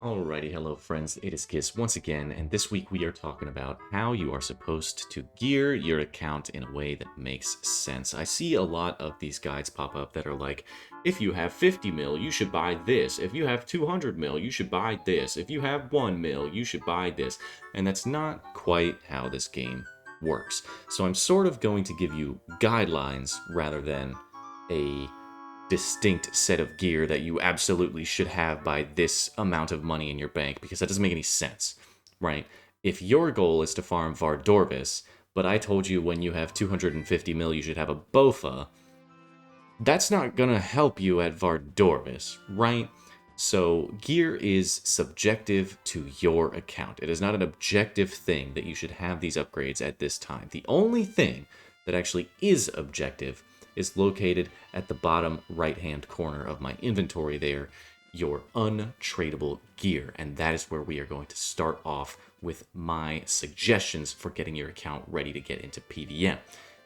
Alrighty, hello friends, it is Kiss once again, and this week we are talking about how you are supposed to gear your account in a way that makes sense. I see a lot of these guides pop up that are like, if you have 50 mil, you should buy this. If you have 200 mil, you should buy this. If you have 1 mil, you should buy this. And that's not quite how this game works. So I'm sort of going to give you guidelines rather than a distinct set of gear that you absolutely should have by this amount of money in your bank, because that doesn't make any sense, right? If your goal is to farm Vardorvis, but I told you when you have 250 mil you should have a Bofa, that's not gonna help you at Vardorvis, right? So gear is subjective to your account. It is not an objective thing that you should have these upgrades at this time. The only thing that actually is objective is located at the bottom right-hand corner of my inventory there, your untradable gear. And that is where we are going to start off with my suggestions for getting your account ready to get into PVM.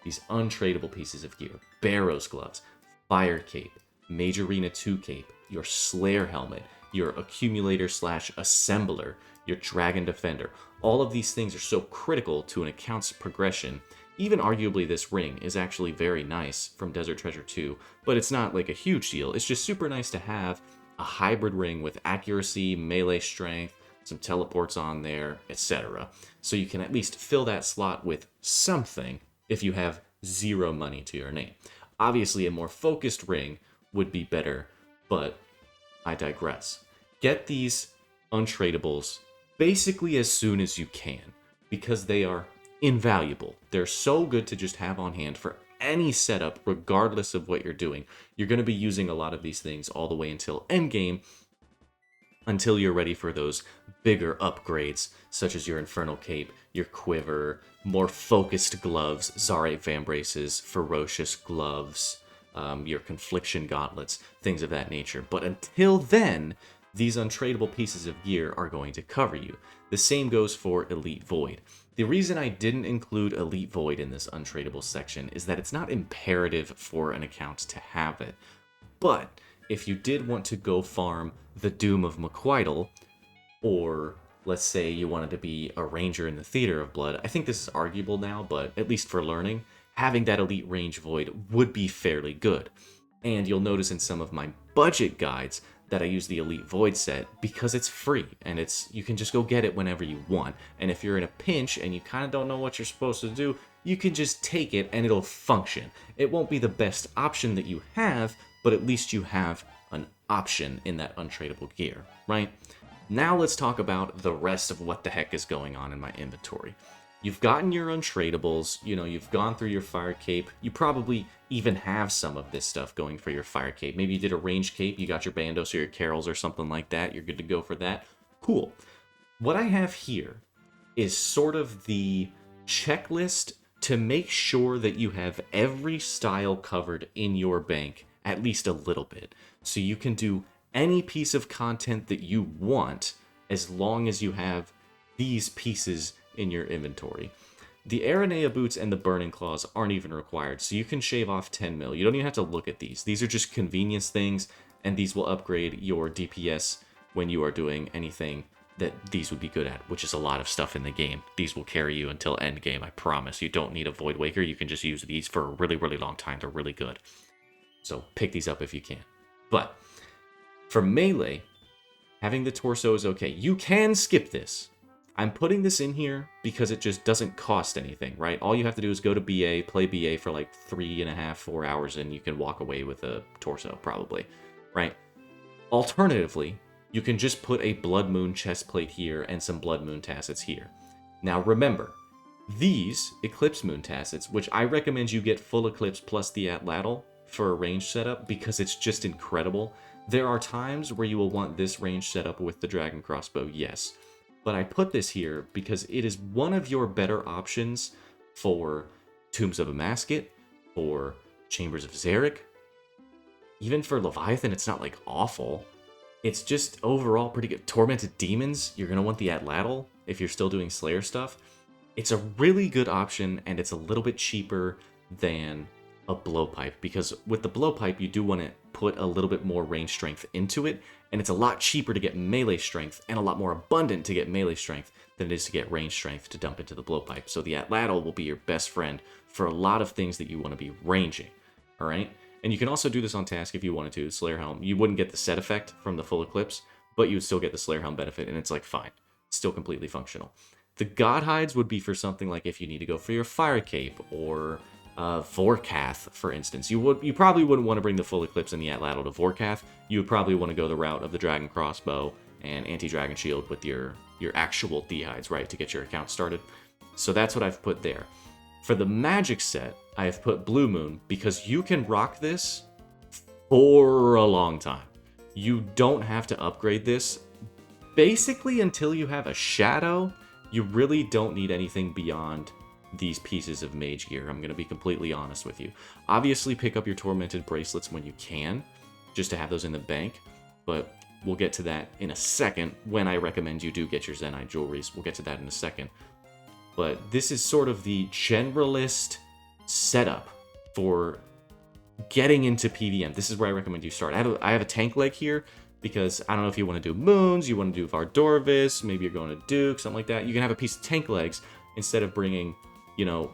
These untradable pieces of gear: Barrows gloves, Fire Cape, Mage Arena 2 Cape, your Slayer helmet, your accumulator slash assembler, your Dragon Defender. All of these things are so critical to an account's progression. Even arguably this ring is actually very nice from Desert Treasure 2, but it's not like a huge deal. It's just super nice to have a hybrid ring with accuracy, melee strength, some teleports on there, etc. So you can at least fill that slot with something if you have zero money to your name. Obviously, a more focused ring would be better, but I digress. Get these untradables basically as soon as you can, because they are invaluable. They're so good to just have on hand for any setup, regardless of what you're doing. You're going to be using a lot of these things all the way until endgame, until you're ready for those bigger upgrades, such as your Infernal Cape, your Quiver, more focused gloves, Zarate Vambraces, Ferocious Gloves, your Confliction Gauntlets, things of that nature. But until then, these untradable pieces of gear are going to cover you. The same goes for Elite Void. The reason I didn't include Elite Void in this untradable section is that it's not imperative for an account to have it. But if you did want to go farm the Doom of Maquidal, or let's say you wanted to be a ranger in the Theater of Blood, I think this is arguable now, but at least for learning, having that Elite Range Void would be fairly good. And you'll notice in some of my budget guides that I use the Elite Void set because it's free and you can just go get it whenever you want. And if you're in a pinch and you kind of don't know what you're supposed to do, you can just take it and it'll function. It won't be the best option that you have, but at least you have an option in that untradable gear, right? Now let's talk about the rest of what the heck is going on in my inventory. You've gotten your untradables, you've gone through your Fire Cape. You probably even have some of this stuff going for your Fire Cape. Maybe you did a range cape, you got your Bandos or your Carols or something like that. You're good to go for that. Cool. What I have here is sort of the checklist to make sure that you have every style covered in your bank, at least a little bit. So you can do any piece of content that you want as long as you have these pieces in your inventory. The Aranea boots and the Burning Claws aren't even required, so you can shave off 10 mil. You don't even have to look at these. These are just convenience things, and these will upgrade your DPS when you are doing anything that these would be good at, which is a lot of stuff in the game. These will carry you until end game, I promise. You don't need a Void Waker. You can just use these for a really, really long time. They're really good. So pick these up if you can. But for melee, having the torso is okay. You can skip this. I'm putting this in here because it just doesn't cost anything, right? All you have to do is go to BA, play BA for like 3.5, 4 hours, and you can walk away with a torso, probably, right? Alternatively, you can just put a Blood Moon chest plate here and some Blood Moon tassets here. Now remember, these Eclipse Moon tassets, which I recommend you get full Eclipse plus the Atlatl for a range setup because it's just incredible. There are times where you will want this range setup with the Dragon Crossbow, yes. But I put this here because it is one of your better options for Tombs of Amasket, for Chambers of Xeric. Even for Leviathan, it's not like awful. It's just overall pretty good. Tormented Demons, you're going to want the Atlatl if you're still doing Slayer stuff. It's a really good option, and it's a little bit cheaper than a blowpipe, because with the blowpipe you do want to put a little bit more range strength into it, and it's a lot cheaper to get melee strength and a lot more abundant to get melee strength than it is to get range strength to dump into the blowpipe. So the Atlatl will be your best friend for a lot of things that you want to be ranging, all right? And you can also do this on task if you wanted to. Slayer Helm, you wouldn't get the set effect from the full eclipse, but you would still get the Slayer Helm benefit, and it's like fine, it's still completely functional. The God Hides would be for something like if you need to go for your Fire Cape or Vorkath, for instance. You probably wouldn't want to bring the full eclipse and the Atlatl to Vorkath. You would probably want to go the route of the Dragon Crossbow and Anti-Dragon Shield with your actual D-Hides, right, to get your account started. So that's what I've put there. For the magic set, I have put Blue Moon because you can rock this for a long time. You don't have to upgrade this. Basically, until you have a Shadow, you really don't need anything beyond these pieces of mage gear. I'm going to be completely honest with you. Obviously, pick up your Tormented Bracelets when you can, just to have those in the bank, but we'll get to that in a second when I recommend you do get your Zenyte jewelries. We'll get to that in a second. But this is sort of the generalist setup for getting into PvM. This is where I recommend you start. I have a tank leg here because I don't know if you want to do Moons, you want to do Vardorvis, maybe you're going to Duke, something like that. You can have a piece of tank legs instead of bringing, you know,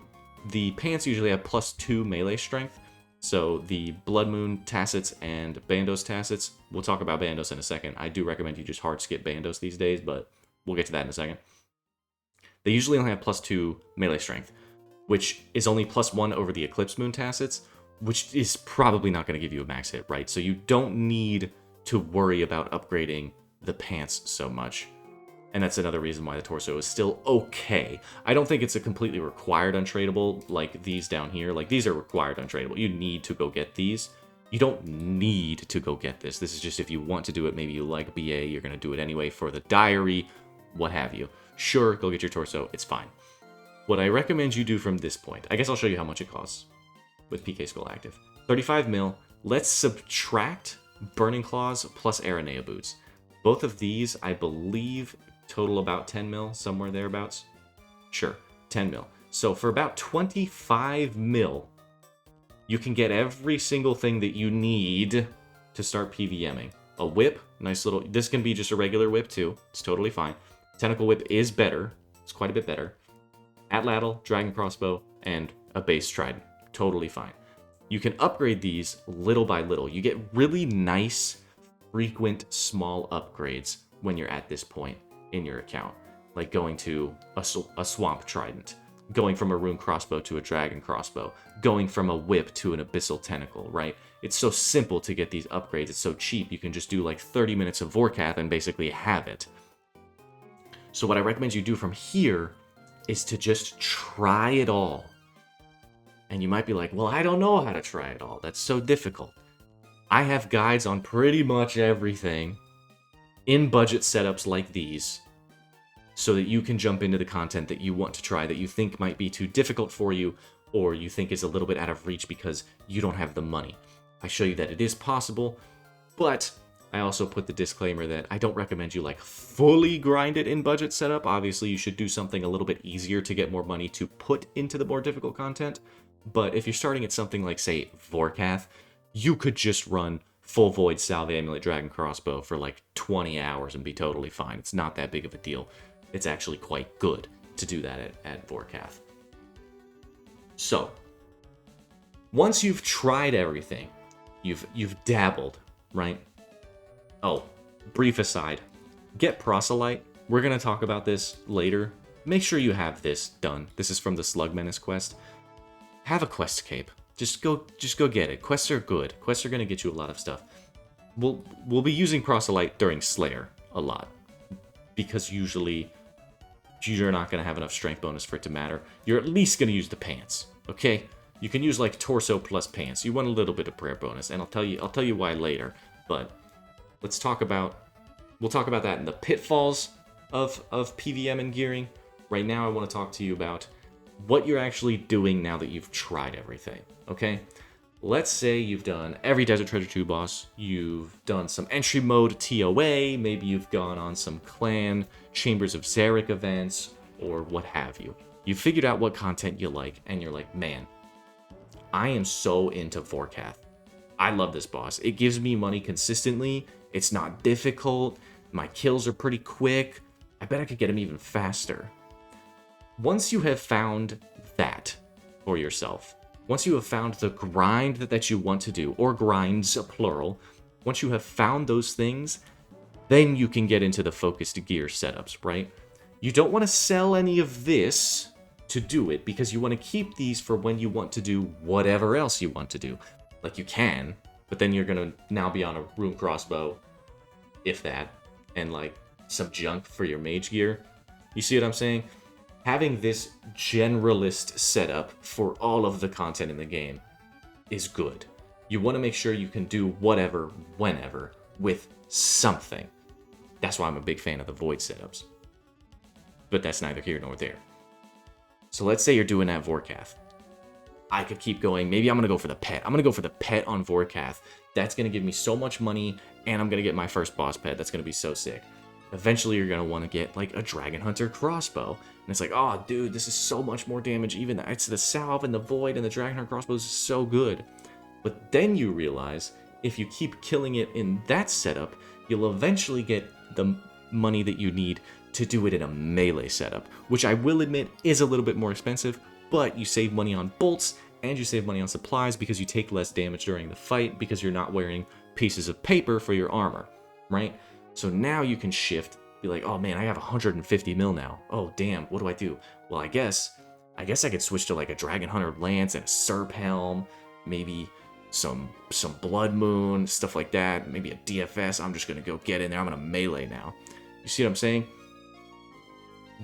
the pants usually have +2 melee strength. So the Blood Moon Tassets and Bandos Tassets, we'll talk about Bandos in a second. I do recommend you just hard skip Bandos these days, but we'll get to that in a second. They usually only have +2 melee strength, which is only +1 over the Eclipse Moon Tassets, which is probably not going to give you a max hit, right? So you don't need to worry about upgrading the pants so much. And that's another reason why the torso is still okay. I don't think it's a completely required untradable like these down here. Like, these are required untradable. You need to go get these. You don't need to go get this. This is just if you want to do it. Maybe you like BA, you're going to do it anyway for the diary, what have you. Sure, go get your torso. It's fine. What I recommend you do from this point, I guess I'll show you how much it costs with PK Skull active. 35 mil. Let's subtract Burning Claws plus Aranea Boots. Both of these, I believe, total about 10 mil, somewhere thereabouts. Sure, 10 mil. So for about 25 mil, you can get every single thing that you need to start PvMing. A whip, nice little, this can be just a regular whip too, it's totally fine. Tentacle whip is better, it's quite a bit better. Atlatl, Dragon Crossbow, and a base trident, totally fine. You can upgrade these little by little. You get really nice, frequent, small upgrades when you're at this point in your account, like going to a Swamp Trident, going from a Rune Crossbow to a Dragon Crossbow, going from a Whip to an Abyssal Tentacle, right? It's so simple to get these upgrades. It's so cheap. You can just do like 30 minutes of Vorkath and basically have it. So what I recommend you do from here is to just try it all. And you might be like, well, I don't know how to try it all. That's so difficult. I have guides on pretty much everything in budget setups like these so that you can jump into the content that you want to try that you think might be too difficult for you or you think is a little bit out of reach because you don't have the money. I show you that it is possible, but I also put the disclaimer that I don't recommend you like fully grind it in budget setup. Obviously, you should do something a little bit easier to get more money to put into the more difficult content. But if you're starting at something like, say, Vorkath, you could just run Full Void Salve Amulet Dragon Crossbow for like 20 hours and be totally fine. It's not that big of a deal. It's actually quite good to do that at Vorkath. So, once you've tried everything, you've dabbled, right? Oh, brief aside, get Proselyte. We're going to talk about this later. Make sure you have this done. This is from the Slug Menace quest. Have a quest cape. Just go get it. Quests are good. Quests are going to get you a lot of stuff. We'll be using Proselyte during Slayer a lot, because usually you're not going to have enough strength bonus for it to matter. You're at least going to use the pants, okay? You can use like torso plus pants. You want a little bit of prayer bonus, and I'll tell you why later. But we'll talk about that in the pitfalls of PvM and gearing. Right now, I want to talk to you about what you're actually doing now that you've tried everything, okay? Let's say you've done every Desert Treasure 2 boss, you've done some entry mode TOA, maybe you've gone on some clan Chambers of Zarek events, or what have you. You figured out what content you like, and you're like, man, I am so into Vorkath. I love this boss. It gives me money consistently. It's not difficult. My kills are pretty quick. I bet I could get him even faster. Once you have found that for yourself, once you have found the grind that you want to do, or grinds, plural, once you have found those things, then you can get into the focused gear setups, right? You don't want to sell any of this to do it, because you want to keep these for when you want to do whatever else you want to do. Like, you can, but then you're going to now be on a rune crossbow, if that, and like some junk for your mage gear. You see what I'm saying? Having this generalist setup for all of the content in the game is good. You want to make sure you can do whatever, whenever, with something. That's why I'm a big fan of the void setups. But that's neither here nor there. So let's say you're doing that Vorkath. I could keep going. Maybe I'm going to go for the pet. I'm going to go for the pet on Vorkath. That's going to give me so much money, and I'm going to get my first boss pet. That's going to be so sick. Eventually, you're going to want to get, like, a Dragon Hunter crossbow. And it's like, oh, dude, this is so much more damage. Even it's the Salve and the Void and the Dragon Hunter crossbows is so good. But then you realize, if you keep killing it in that setup, you'll eventually get the money that you need to do it in a melee setup, which I will admit is a little bit more expensive, but you save money on bolts, and you save money on supplies because you take less damage during the fight because you're not wearing pieces of paper for your armor, right? So now you can shift, be like, oh man, I have 150 mil now. Oh damn, what do I do? Well, I guess I could switch to like a Dragon Hunter Lance and a Serp Helm, maybe some Blood Moon, stuff like that, maybe a DFS. I'm just gonna go get in there. I'm gonna melee now. You see what I'm saying?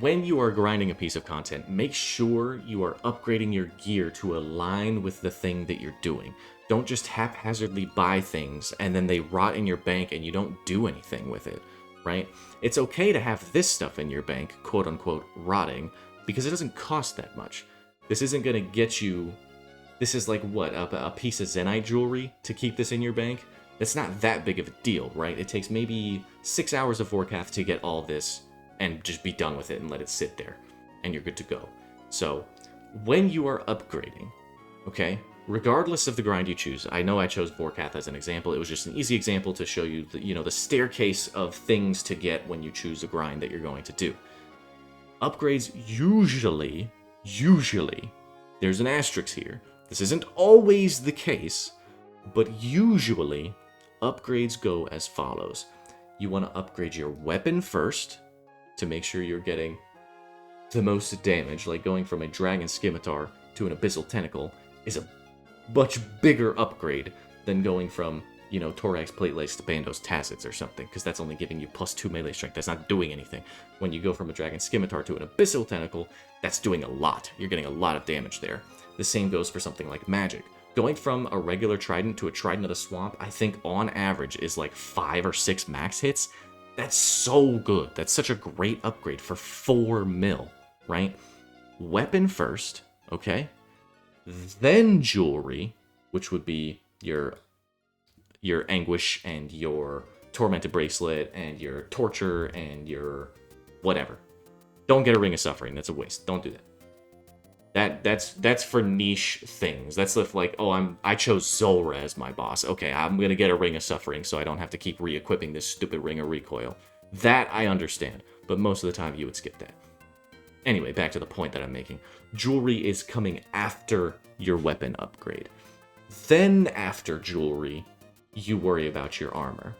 When you are grinding a piece of content, make sure you are upgrading your gear to align with the thing that you're doing. Don't just haphazardly buy things and then they rot in your bank and you don't do anything with it, right? It's okay to have this stuff in your bank, quote unquote, rotting, because it doesn't cost that much. This isn't going to get you... This is like, what, a piece of Zenyte jewelry to keep this in your bank? That's not that big of a deal, right? It takes maybe 6 hours of Vorkath to get all this and just be done with it and let it sit there, and you're good to go. So, when you are upgrading, okay, regardless of the grind you choose, I know I chose Vorkath as an example, it was just an easy example to show you the, the staircase of things to get when you choose a grind that you're going to do. Upgrades usually, there's an asterisk here, this isn't always the case, but usually, upgrades go as follows. You want to upgrade your weapon first, to make sure you're getting the most damage, like going from a Dragon Scimitar to an Abyssal Tentacle is a much bigger upgrade than going from, Thorax Platelets to Bandos Tassets or something, because that's only giving you +2 melee strength. That's not doing anything. When you go from a Dragon Scimitar to an Abyssal Tentacle, that's doing a lot. You're getting a lot of damage there. The same goes for something like magic. Going from a regular Trident to a Trident of the Swamp, I think on average is like 5 or 6 max hits. That's so good. That's such a great upgrade for 4 mil, right? Weapon first, okay? Then jewelry, which would be your Anguish and your Tormented Bracelet and your Torture and your whatever. Don't get a Ring of Suffering. That's a waste. Don't do that. That's for niche things. That's like, oh, I chose Zulrah as my boss. Okay, I'm gonna get a Ring of Suffering so I don't have to keep re-equipping this stupid Ring of Recoil. That I understand, but most of the time you would skip that. Anyway, back to the point that I'm making. Jewelry is coming after your weapon upgrade. Then after jewelry, you worry about your armor,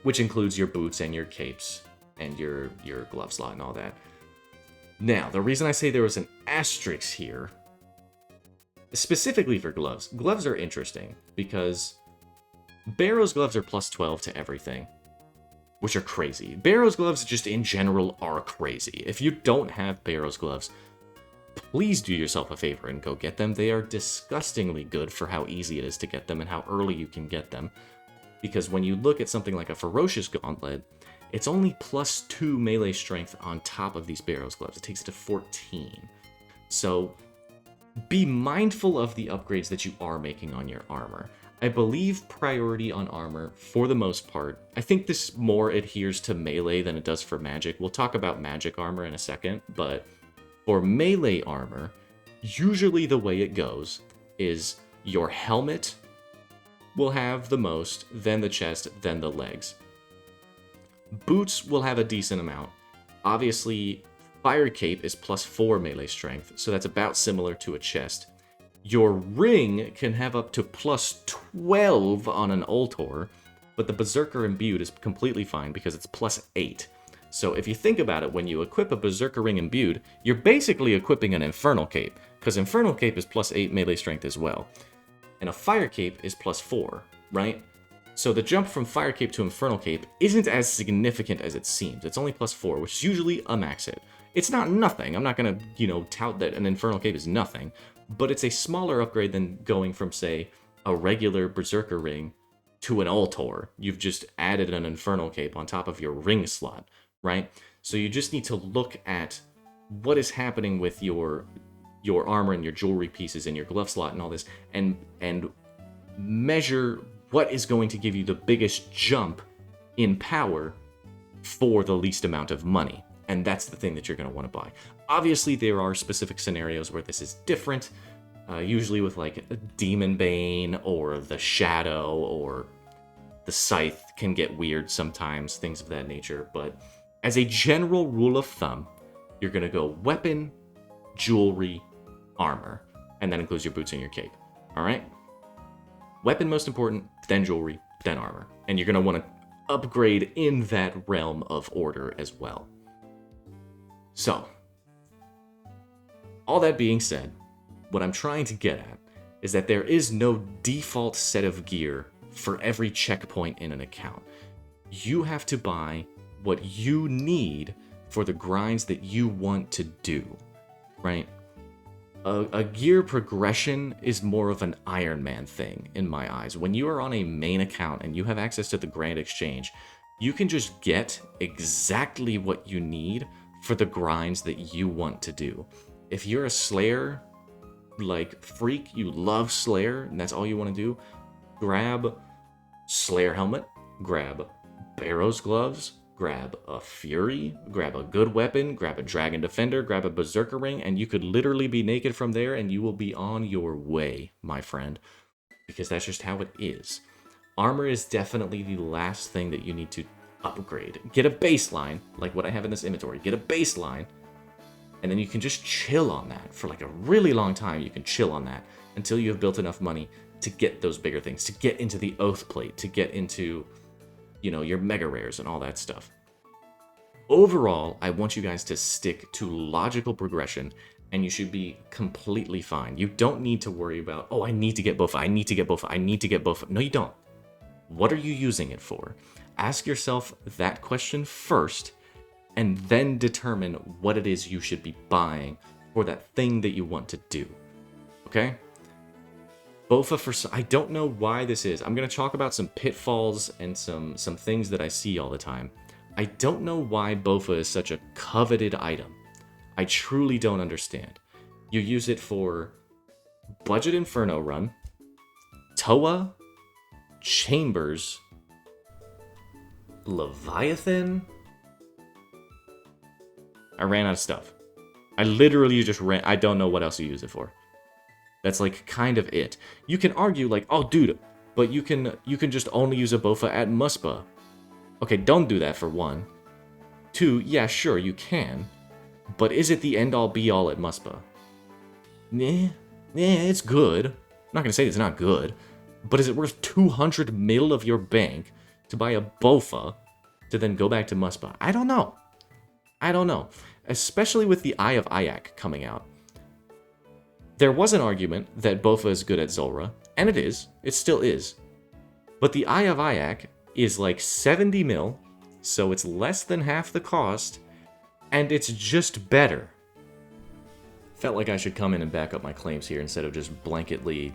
which includes your boots and your capes and your glove slot and all that. Now, the reason I say there was an asterisk here, specifically for gloves, gloves are interesting because Barrow's gloves are +12 to everything, which are crazy. Barrow's gloves just in general are crazy. If you don't have Barrow's gloves, please do yourself a favor and go get them. They are disgustingly good for how easy it is to get them and how early you can get them. Because when you look at something like a Ferocious Gauntlet, it's only +2 melee strength on top of these Barrow's gloves. It takes it to 14. So be mindful of the upgrades that you are making on your armor. I believe priority on armor, for the most part, I think this more adheres to melee than it does for magic. We'll talk about magic armor in a second, but for melee armor, usually the way it goes is your helmet will have the most, then the chest, then the legs. Boots will have a decent amount. Obviously, fire cape is +4 melee strength, so that's about similar to a chest. Your ring can have up to +12 on an Ultor, but the Berserker Imbued is completely fine because it's +8. So if you think about it, when you equip a Berserker Ring Imbued, you're basically equipping an Infernal Cape, because Infernal Cape is +8 melee strength as well. And a Fire Cape is +4, right? So the jump from Fire Cape to Infernal Cape isn't as significant as it seems. It's only +4, which is usually a max hit. It's not nothing. I'm not going to, tout that an Infernal Cape is nothing, but it's a smaller upgrade than going from, say, a regular Berserker Ring to an Ultor. You've just added an Infernal Cape on top of your ring slot, right? So you just need to look at what is happening with your armor and your jewelry pieces and your glove slot and all this, and measure what is going to give you the biggest jump in power for the least amount of money. And that's the thing that you're going to want to buy. Obviously, there are specific scenarios where this is different, usually with like a Demon Bane or the Shadow or the Scythe can get weird sometimes, things of that nature. But as a general rule of thumb, you're going to go weapon, jewelry, armor, and that includes your boots and your cape. All right? Weapon most important, then jewelry, then armor. And you're going to want to upgrade in that realm of order as well. So, all that being said, what I'm trying to get at is that there is no default set of gear for every checkpoint in an account. You have to buy what you need for the grinds that you want to do, right? A gear progression is more of an Iron Man thing in my eyes. When you are on a main account and you have access to the Grand Exchange, you can just get exactly what you need for the grinds that you want to do. If you're a Slayer like freak, you love Slayer, and that's all you want to do, grab Slayer helmet, grab Barrow's gloves, grab a Fury, grab a good weapon, grab a Dragon Defender, grab a Berserker Ring, and you could literally be naked from there and you will be on your way, my friend. Because that's just how it is. Armor is definitely the last thing that you need to upgrade. Get a baseline, like what I have in this inventory. Get a baseline, and then you can just chill on that. For like a really long time, you can chill on that until you have built enough money to get those bigger things, to get into the Oath Plate, to get into, your mega rares and all that stuff. Overall, I want you guys to stick to logical progression, and you should be completely fine. You don't need to worry about, I need to get Bofa, I need to get Bofa, I need to get Bofa. No, you don't. What are you using it for? Ask yourself that question first, and then determine what it is you should be buying for that thing that you want to do. Okay? Bofa, I don't know why this is. I'm going to talk about some pitfalls and some things that I see all the time. I don't know why Bofa is such a coveted item. I truly don't understand. You use it for Budget Inferno run, Toa, Chambers, Leviathan. I ran out of stuff. I literally just ran. I don't know what else you use it for. That's like kind of it. You can argue like, oh dude, but you can just only use a Bofa at Muspa. Okay, don't do that for one. Two, yeah, sure, you can. But is it the end-all be-all at Muspa? It's good. I'm not gonna say it's not good. But is it worth 200 mil of your bank to buy a Bofa to then go back to Muspa? I don't know. Especially with the Eye of Ayak coming out. There was an argument that Bofa is good at Zulrah, and it is. It still is. But the Eye of Ayak is like 70 mil, so it's less than half the cost, and it's just better. Felt like I should come in and back up my claims here instead of just blanketly,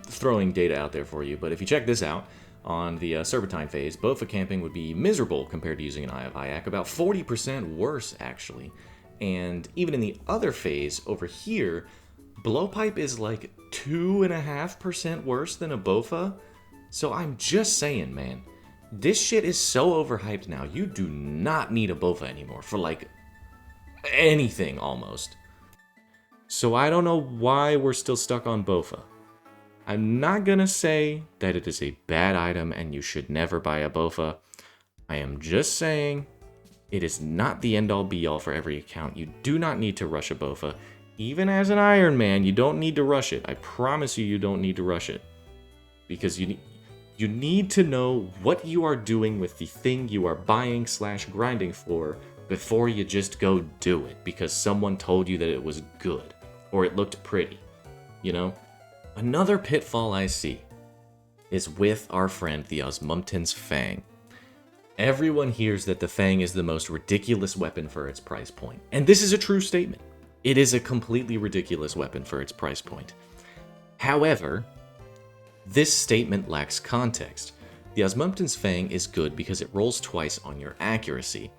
throwing data out there for you. But if you check this out, on the Serpentine phase, Bofa camping would be miserable compared to using an Eye of Ayak, about 40% worse, actually. And even in the other phase, over here, Blowpipe is like 2.5% worse than a Bofa. So I'm just saying, man, this shit is so overhyped now. You do not need a Bofa anymore for like anything almost. So I don't know why we're still stuck on Bofa. I'm not gonna say that it is a bad item and you should never buy a Bofa. I am just saying it is not the end-all be-all for every account. You do not need to rush a Bofa. Even as an Iron Man, you don't need to rush it. I promise you, you don't need to rush it. Because you need to know what you are doing with the thing you are buying / grinding for before you just go do it because someone told you that it was good or it looked pretty, you know? Another pitfall I see is with our friend the Osmumten's Fang. Everyone hears that the Fang is the most ridiculous weapon for its price point. And this is a true statement. It is a completely ridiculous weapon for its price point. However, this statement lacks context. The Osmumten's Fang is good because it rolls twice on your accuracy,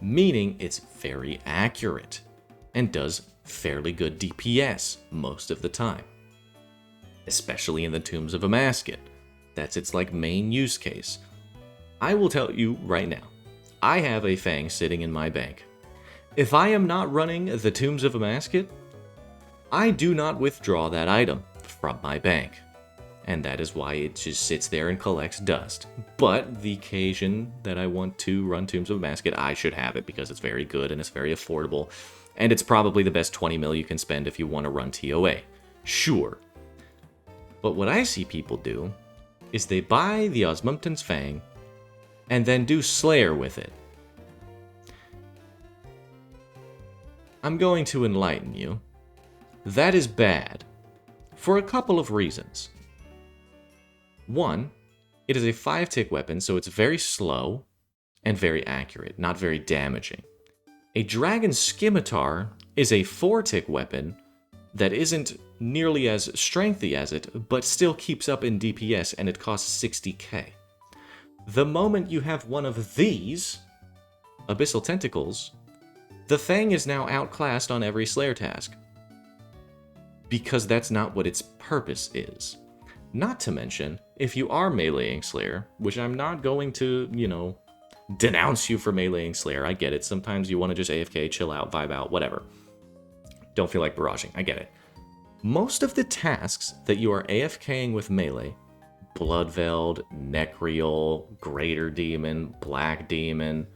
meaning it's very accurate and does fairly good DPS most of the time. Especially in the Tombs of Amascut. That's its main use case. I will tell you right now, I have a Fang sitting in my bank. If I am not running the Tombs of Amascut, I do not withdraw that item from my bank. And that is why it just sits there and collects dust. But the occasion that I want to run Tombs of Amascut, I should have it because it's very good and it's very affordable. And it's probably the best 20 mil you can spend if you want to run TOA. Sure. But what I see people do is they buy the Osmumten's Fang and then do Slayer with it. I'm going to enlighten you. That is bad for a couple of reasons. One, it is a 5-tick weapon, so it's very slow and very accurate, not very damaging. A Dragon Scimitar is a 4-tick weapon that isn't nearly as strengthy as it, but still keeps up in DPS, and it costs 60k. The moment you have one of these, Abyssal Tentacles, the Fang is now outclassed on every Slayer task. Because that's not what its purpose is. Not to mention, if you are meleeing Slayer, which I'm not going to, denounce you for meleeing Slayer, I get it. Sometimes you want to just AFK, chill out, vibe out, whatever. Don't feel like barraging, I get it. Most of the tasks that you are AFKing with melee, Bloodveld, Necrial, Greater Demon, Black Demon,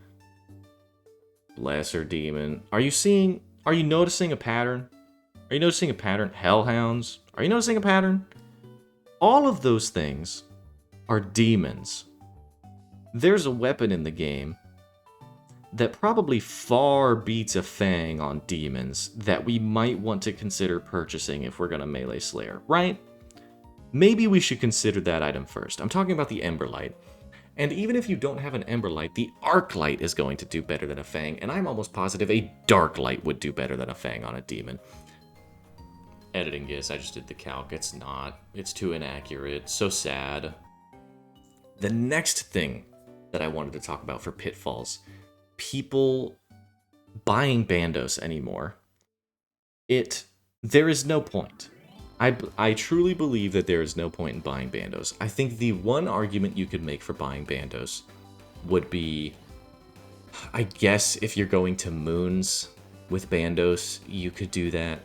Lesser Demon, are you noticing a pattern? Are you noticing a pattern? Hellhounds, are you noticing a pattern? All of those things are demons. There's a weapon in the game that probably far beats a Fang on demons that we might want to consider purchasing if we're going to melee Slayer, right? Maybe we should consider that item first. I'm talking about the Emberlight. And even if you don't have an Emberlight, the Arclight is going to do better than a Fang, and I'm almost positive a Darklight would do better than a Fang on a demon. Editing this, I just did the calc. It's not. It's too inaccurate. So sad. The next thing that I wanted to talk about for pitfalls, people buying Bandos anymore. There is no point. I truly believe that there is no point in buying Bandos. I think the one argument you could make for buying Bandos would be, I guess if you're going to Moons with Bandos, you could do that.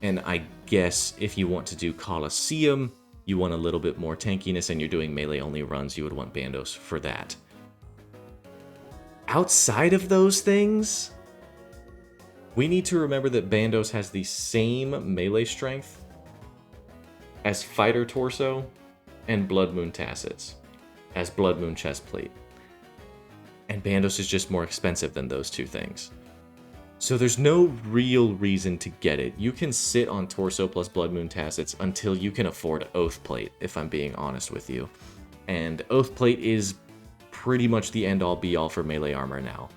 And I guess if you want to do Colosseum, you want a little bit more tankiness and you're doing melee-only runs, you would want Bandos for that. Outside of those things, we need to remember that Bandos has the same melee strength as Fighter Torso and Blood Moon Tassets, as Blood Moon Chestplate. And Bandos is just more expensive than those two things. So there's no real reason to get it. You can sit on Torso plus Blood Moon Tassets until you can afford Oathplate, if I'm being honest with you. And Oathplate is pretty much the end-all be-all for melee armor now.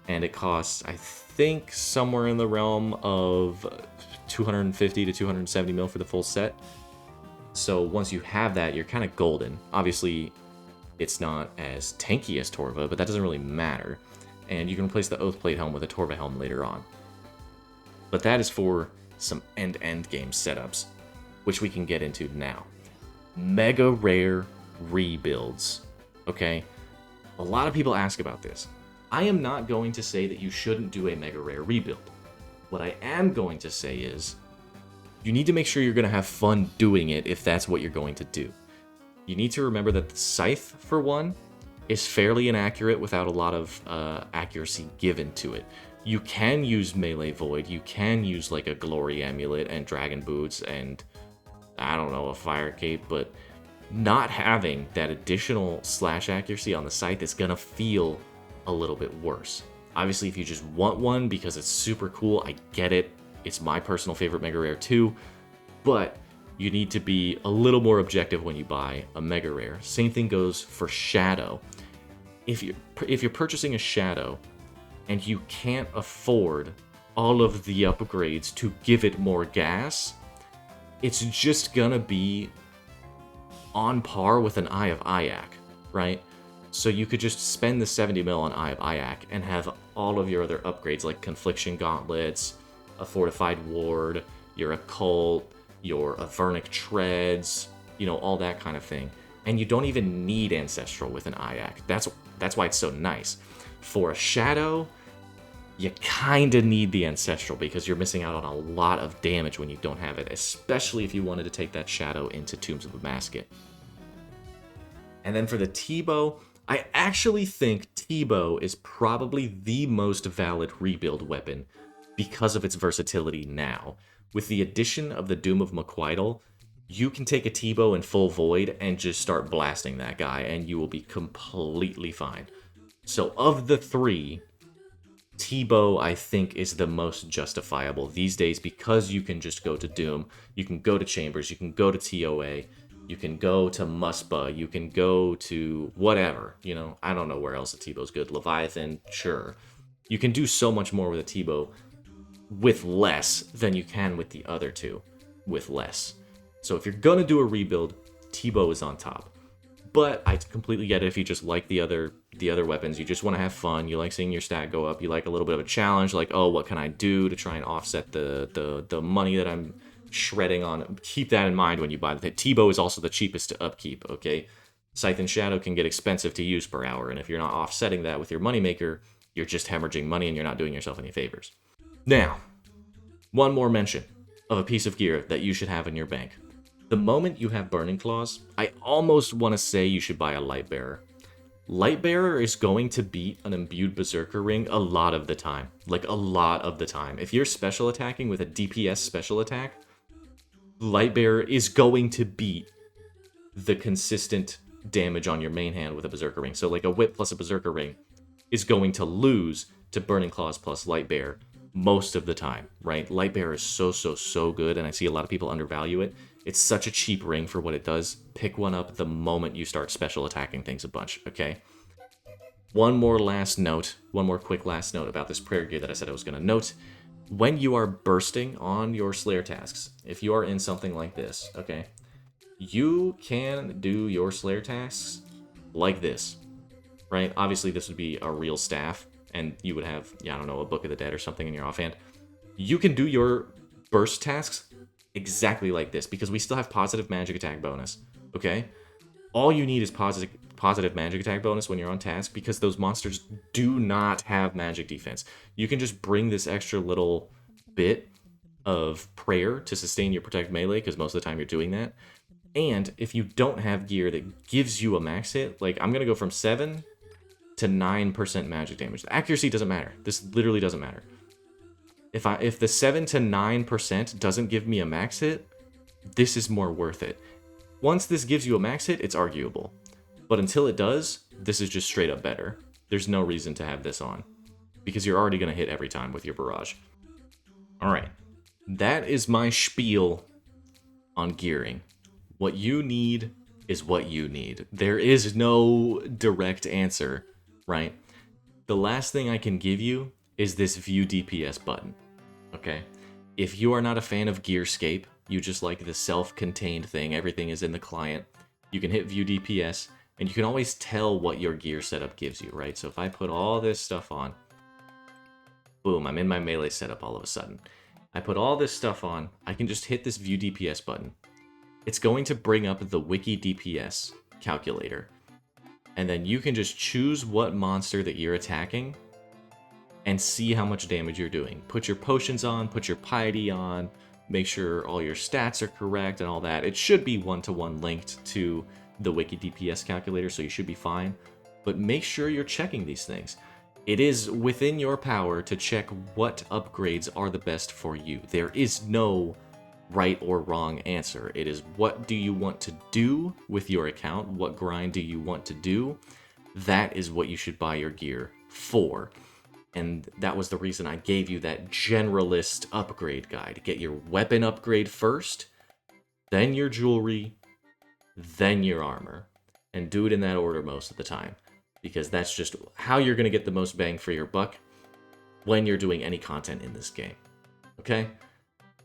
And it costs, I think, somewhere in the realm of 250 to 270 mil for the full set. So once you have that, you're kind of golden. Obviously, it's not as tanky as Torva, but that doesn't really matter. And you can replace the Oathplate helm with a Torva helm later on. But that is for some end game setups, which we can get into now. Mega rare rebuilds. Okay? A lot of people ask about this. I am not going to say that you shouldn't do a mega rare rebuild. What I am going to say is, you need to make sure you're going to have fun doing it if that's what you're going to do. You need to remember that the scythe, for one, is fairly inaccurate without a lot of accuracy given to it. You can use melee void, you can use like a glory amulet and dragon boots and, I don't know, a fire cape, but not having that additional slash accuracy on the scythe is gonna feel a little bit worse. Obviously, if you just want one because it's super cool, I get it. It's my personal favorite MEGARARE too, but you need to be a little more objective when you buy a MEGARARE. Same thing goes for Shadow. If you're purchasing a Shadow and you can't afford all of the upgrades to give it more gas, it's just gonna be on par with an Eye of Ayak, right? So you could just spend the 70 mil on Eye of Ayak and have all of your other upgrades like Confliction Gauntlets, a Fortified Ward, your Occult, your Avernic Treads, you know, all that kind of thing. And you don't even need Ancestral with an Ayak. That's why it's so nice. For a Shadow, you kind of need the Ancestral because you're missing out on a lot of damage when you don't have it, especially if you wanted to take that Shadow into Tombs of the Masket. And then for the T-Bow, I actually think T-Bow is probably the most valid rebuild weapon because of its versatility now. With the addition of the Doom of Maquidal, you can take a T-Bow in full void and just start blasting that guy, and you will be completely fine. So of the three, T-Bow, I think, is the most justifiable these days because you can just go to Doom, you can go to Chambers, you can go to TOA, you can go to Muspa, you can go to whatever, you know, I don't know where else a T-Bow's good. Leviathan, sure. You can do so much more with a T-Bow with less than you can with the other two with less. So if you're gonna do a rebuild, T-Bow is on top. But I completely get it if you just like the other weapons, you just want to have fun, you like seeing your stat go up, you like a little bit of a challenge, like, oh, what can I do to try and offset the money that I'm shredding on. Keep that in mind when you buy the T-Bow is also the cheapest to upkeep, okay? Scythe and Shadow can get expensive to use per hour, and if you're not offsetting that with your moneymaker, you're just hemorrhaging money and you're not doing yourself any favors. Now, one more mention of a piece of gear that you should have in your bank. The moment you have Burning Claws, I almost want to say you should buy a Lightbearer. Lightbearer is going to beat an Imbued Berserker Ring a lot of the time. Like, a lot of the time. If you're special attacking with a DPS special attack, Lightbearer is going to beat the consistent damage on your main hand with a Berserker Ring. So, like, a Whip plus a Berserker Ring is going to lose to Burning Claws plus Lightbearer most of the time, right? Lightbearer is so good, and I see a lot of people undervalue it. It's such a cheap ring for what it does. Pick one up the moment you start special attacking things a bunch, okay? One more quick last note about this prayer gear that I said I was going to note. When you are bursting on your Slayer tasks, if you are in something like this, okay, you can do your Slayer tasks like this, right? Obviously, this would be a real staff, and you would have, I don't know, a Book of the Dead or something in your offhand. You can do your burst tasks exactly like this, because we still have positive magic attack bonus, okay? All you need is positive magic attack bonus when you're on task, because those monsters do not have magic defense. You can just bring this extra little bit of prayer to sustain your protect melee, because most of the time you're doing that. And if you don't have gear that gives you a max hit, like, I'm gonna go from 7 to 9% magic damage. The accuracy doesn't matter. This literally doesn't matter. If the 7 to 9% doesn't give me a max hit, this is more worth it. Once this gives you a max hit, it's arguable. But until it does, this is just straight up better. There's no reason to have this on, because you're already going to hit every time with your barrage. Alright, that is my spiel on gearing. What you need is what you need. There is no direct answer, right? The last thing I can give you is this View DPS button. Okay, if you are not a fan of Gearscape, you just like the self-contained thing, everything is in the client, you can hit View DPS, and you can always tell what your gear setup gives you, right? So if I put all this stuff on, boom, I'm in my melee setup all of a sudden. I put all this stuff on, I can just hit this View DPS button. It's going to bring up the Wiki DPS calculator, and then you can just choose what monster that you're attacking, and see how much damage you're doing. Put your potions on, put your piety on, make sure all your stats are correct and all that. It should be one-to-one linked to the wiki DPS calculator, so you should be fine. But make sure you're checking these things. It is within your power to check what upgrades are the best for you. There is no right or wrong answer. It is what do you want to do with your account? What grind do you want to do? That is what you should buy your gear for. And that was the reason I gave you that generalist upgrade guide. Get your weapon upgrade first, then your jewelry, then your armor. And do it in that order most of the time. Because that's just how you're going to get the most bang for your buck when you're doing any content in this game. Okay?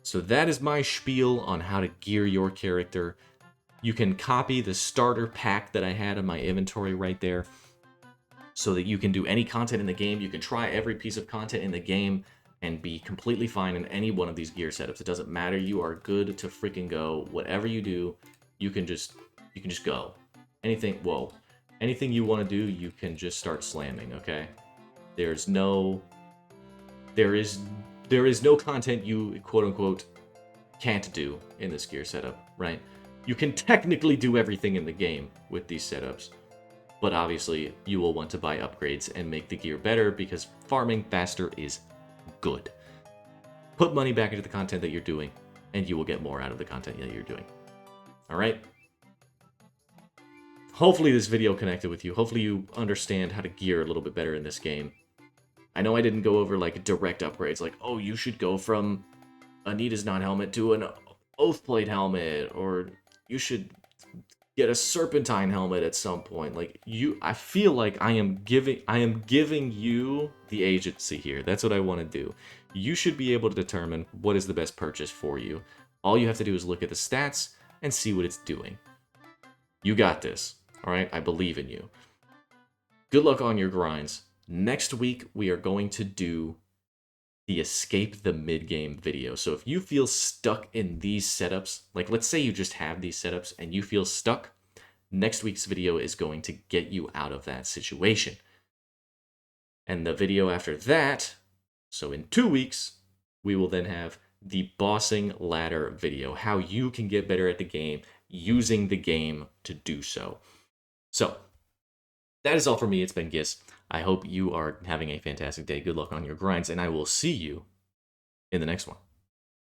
So that is my spiel on how to gear your character. You can copy the starter pack that I had in my inventory right there so that you can do any content in the game. You can try every piece of content in the game and be completely fine in any one of these gear setups. It doesn't matter. You are good to freaking go. Whatever you do, you can just go. Anything you want to do, you can just start slamming, okay? There is no content you quote unquote can't do in this gear setup, right? You can technically do everything in the game with these setups, but obviously you will want to buy upgrades and make the gear better because farming faster is good. Put money back into the content that you're doing, and you will get more out of the content that you're doing. All right? Hopefully this video connected with you. Hopefully you understand how to gear a little bit better in this game. I know I didn't go over like direct upgrades, like, oh, you should go from Anita's non-helmet to an Oathblade helmet, or you should get a Serpentine helmet at some point. Like, I feel like I am giving you the agency here. That's what I want to do. You should be able to determine what is the best purchase for you. All you have to do is look at the stats and see what it's doing. You got this. All right, I believe in you. Good luck on your grinds. Next week, we are going to do the Escape the Mid-Game video. So if you feel stuck in these setups, like let's say you just have these setups and you feel stuck, next week's video is going to get you out of that situation. And the video after that, so in 2 weeks, we will then have the Bossing Ladder video, how you can get better at the game using the game to do so. So, that is all for me. It's been Gis. I hope you are having a fantastic day. Good luck on your grinds, and I will see you in the next one.